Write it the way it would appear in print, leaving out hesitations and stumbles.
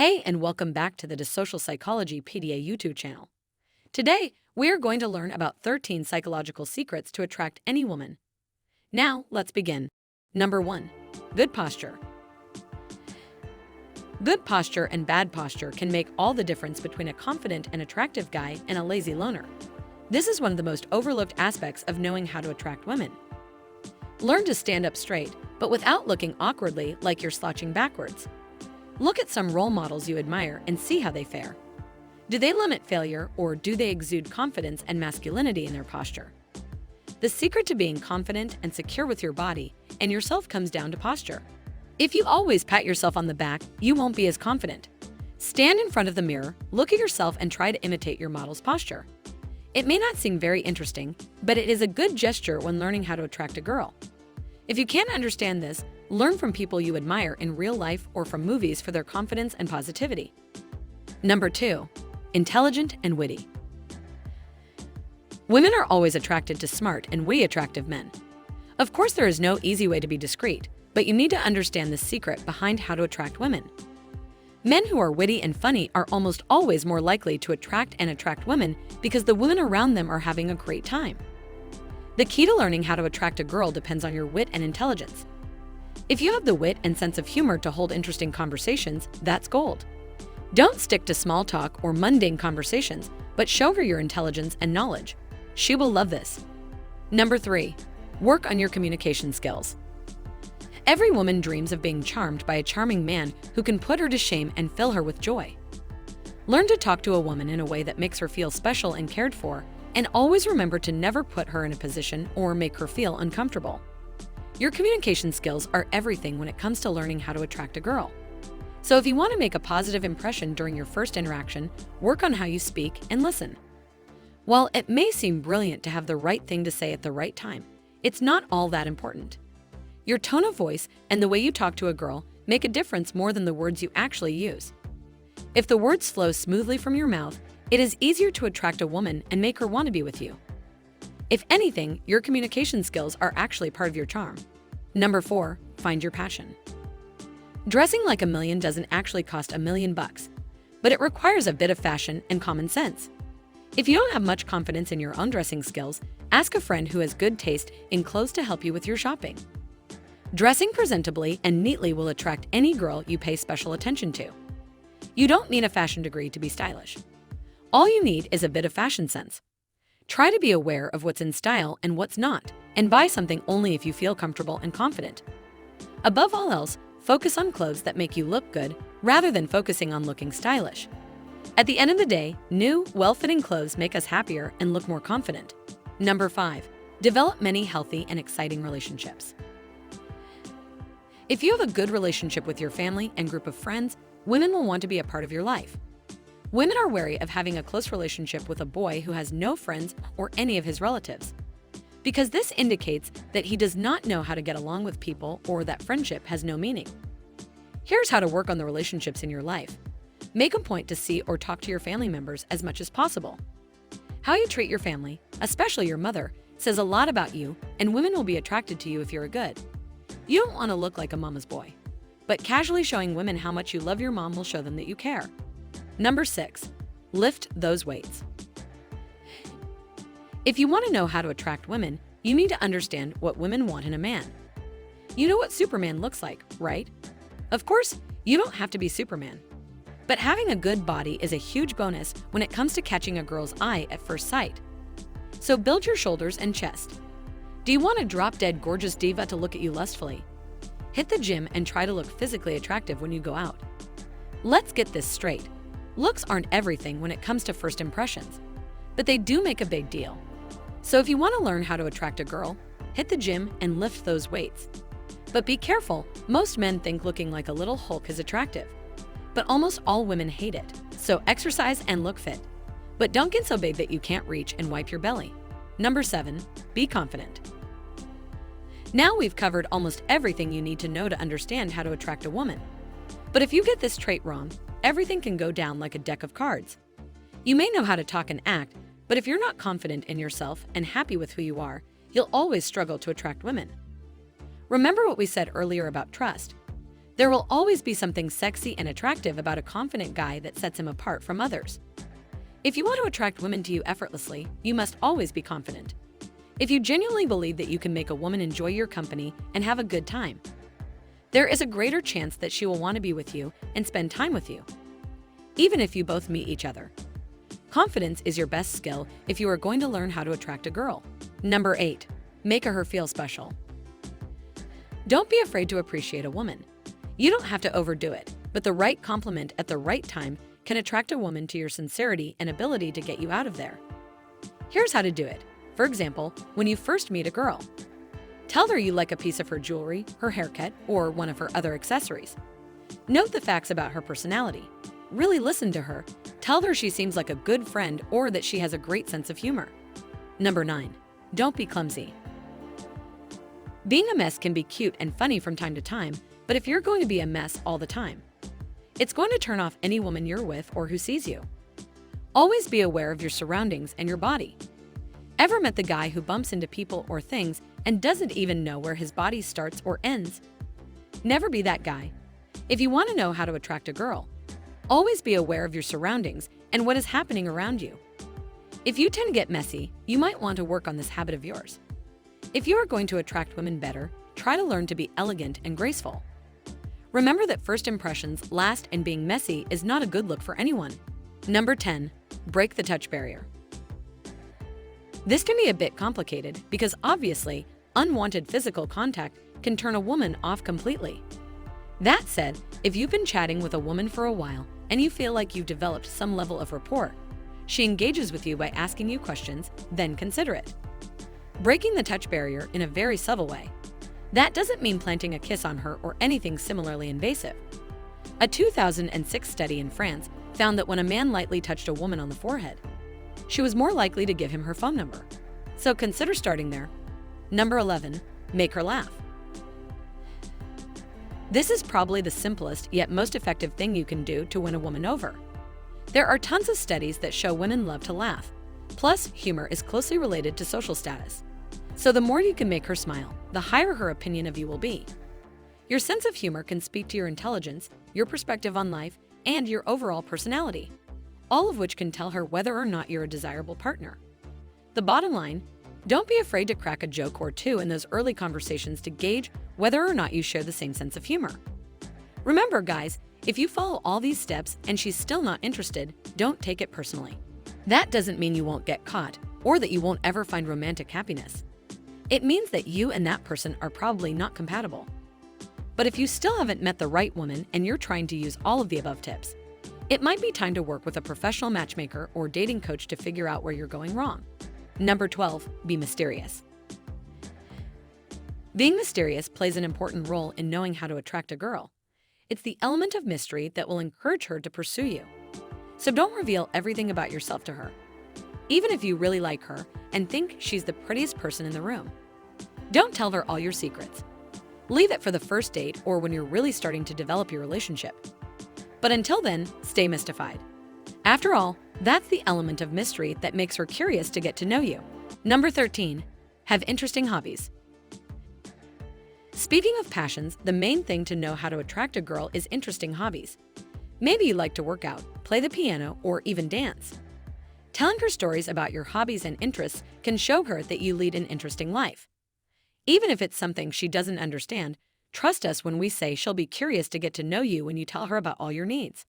Hey, and welcome back to the Social Psychology Pedia YouTube channel. Today, we are going to learn about 13 psychological secrets to attract any woman. Now, let's begin. Number 1. Good posture. Good posture and bad posture can make all the difference between a confident and attractive guy and a lazy loner. This is one of the most overlooked aspects of knowing how to attract women. Learn to stand up straight, but without looking awkwardly like you're slouching backwards. Look at some role models you admire and see how they fare. Do they limit failure, or do they exude confidence and masculinity in their posture? The secret to being confident and secure with your body and yourself comes down to posture. If you always pat yourself on the back, you won't be as confident. Stand in front of the mirror, look at yourself, and try to imitate your model's posture. It may not seem very interesting, but it is a good gesture when learning how to attract a girl. If you can't understand this, learn from people you admire in real life or from movies for their confidence and positivity. Number 2. Intelligent and witty. Women are always attracted to smart and witty attractive men. Of course, there is no easy way to be discreet, but you need to understand the secret behind how to attract women. Men who are witty and funny are almost always more likely to attract women because the women around them are having a great time. The key to learning how to attract a girl depends on your wit and intelligence. If you have the wit and sense of humor to hold interesting conversations, that's gold. Don't stick to small talk or mundane conversations, but show her your intelligence and knowledge. She will love this. Number 3. Work on your communication skills. Every woman dreams of being charmed by a charming man who can put her to shame and fill her with joy. Learn to talk to a woman in a way that makes her feel special and cared for, and always remember to never put her in a position or make her feel uncomfortable. Your communication skills are everything when it comes to learning how to attract a girl. So if you want to make a positive impression during your first interaction, work on how you speak and listen. While it may seem brilliant to have the right thing to say at the right time, it's not all that important. Your tone of voice and the way you talk to a girl make a difference more than the words you actually use. If the words flow smoothly from your mouth, it is easier to attract a woman and make her want to be with you. If anything, your communication skills are actually part of your charm. Number 4. Find your passion. Dressing like a million doesn't actually cost $1 million, but it requires a bit of fashion and common sense. If you don't have much confidence in your own dressing skills, ask a friend who has good taste in clothes to help you with your shopping. Dressing presentably and neatly will attract any girl you pay special attention to. You don't need a fashion degree to be stylish. All you need is a bit of fashion sense. Try to be aware of what's in style and what's not, and buy something only if you feel comfortable and confident. Above all else, focus on clothes that make you look good rather than focusing on looking stylish. At the end of the day, new, well-fitting clothes make us happier and look more confident. Number 5. Develop many healthy and exciting relationships. If you have a good relationship with your family and group of friends, women will want to be a part of your life. Women are wary of having a close relationship with a boy who has no friends or any of his relatives, because this indicates that he does not know how to get along with people or that friendship has no meaning. Here's how to work on the relationships in your life. Make a point to see or talk to your family members as much as possible. How you treat your family, especially your mother, says a lot about you, and women will be attracted to you if you're good. You don't want to look like a mama's boy, but casually showing women how much you love your mom will show them that you care. Number 6. Lift those weights. If you want to know how to attract women, you need to understand what women want in a man. You know what Superman looks like, right? Of course, you don't have to be Superman. But having a good body is a huge bonus when it comes to catching a girl's eye at first sight. So build your shoulders and chest. Do you want a drop-dead gorgeous diva to look at you lustfully? Hit the gym and try to look physically attractive when you go out. Let's get this straight. Looks aren't everything when it comes to first impressions, but they do make a big deal. So if you want to learn how to attract a girl, hit the gym and lift those weights. But be careful, most men think looking like a little Hulk is attractive, but almost all women hate it. So exercise and look fit, but don't get so big that you can't reach and wipe your belly. Number 7. Be confident. Now we've covered almost everything you need to know to understand how to attract a woman. But if you get this trait wrong, everything can go down like a deck of cards. You may know how to talk and act, but if you're not confident in yourself and happy with who you are, you'll always struggle to attract women. Remember what we said earlier about trust. There will always be something sexy and attractive about a confident guy that sets him apart from others. If you want to attract women to you effortlessly, you must always be confident. If you genuinely believe that you can make a woman enjoy your company and have a good time, there is a greater chance that she will want to be with you and spend time with you, even if you both meet each other. Confidence is your best skill if you are going to learn how to attract a girl. Number 8. Make her feel special. Don't be afraid to appreciate a woman. You don't have to overdo it, but the right compliment at the right time can attract a woman to your sincerity and ability to get you out of there. Here's how to do it. For example, when you first meet a girl, tell her you like a piece of her jewelry, her haircut, or one of her other accessories. Note the facts about her personality. Really listen to her. Tell her she seems like a good friend or that she has a great sense of humor. Number 9. Don't be clumsy. Being a mess can be cute and funny from time to time, but if you're going to be a mess all the time, it's going to turn off any woman you're with or who sees you. Always be aware of your surroundings and your body. Ever met the guy who bumps into people or things and doesn't even know where his body starts or ends? Never be that guy. If you want to know how to attract a girl, always be aware of your surroundings and what is happening around you. If you tend to get messy, you might want to work on this habit of yours. If you are going to attract women better, try to learn to be elegant and graceful. Remember that first impressions last, and being messy is not a good look for anyone. Number 10. Break the touch barrier. This can be a bit complicated because obviously, unwanted physical contact can turn a woman off completely. That said, if you've been chatting with a woman for a while and you feel like you've developed some level of rapport, she engages with you by asking you questions, then consider it. Breaking the touch barrier in a very subtle way. That doesn't mean planting a kiss on her or anything similarly invasive. A 2006 study in France found that when a man lightly touched a woman on the forehead, she was more likely to give him her phone number. So consider starting there. Number 11. Make her laugh. This is probably the simplest yet most effective thing you can do to win a woman over. There are tons of studies that show women love to laugh. Plus, humor is closely related to social status. So the more you can make her smile, the higher her opinion of you will be. Your sense of humor can speak to your intelligence, your perspective on life, and your overall personality, all of which can tell her whether or not you're a desirable partner. The bottom line, don't be afraid to crack a joke or two in those early conversations to gauge whether or not you share the same sense of humor. Remember, guys, if you follow all these steps and she's still not interested, don't take it personally. That doesn't mean you won't get caught or that you won't ever find romantic happiness. It means that you and that person are probably not compatible. But if you still haven't met the right woman and you're trying to use all of the above tips, it might be time to work with a professional matchmaker or dating coach to figure out where you're going wrong. Number 12. Be mysterious. Being mysterious plays an important role in knowing how to attract a girl. It's the element of mystery that will encourage her to pursue you. So don't reveal everything about yourself to her, even if you really like her and think she's the prettiest person in the room. Don't tell her all your secrets. Leave it for the first date or when you're really starting to develop your relationship. But until then, stay mystified. After all, that's the element of mystery that makes her curious to get to know you. Number 13. Have interesting hobbies. Speaking of passions, the main thing to know how to attract a girl is interesting hobbies. Maybe you like to work out, play the piano, or even dance. Telling her stories about your hobbies and interests can show her that you lead an interesting life. Even if it's something she doesn't understand, trust us when we say she'll be curious to get to know you when you tell her about all your needs.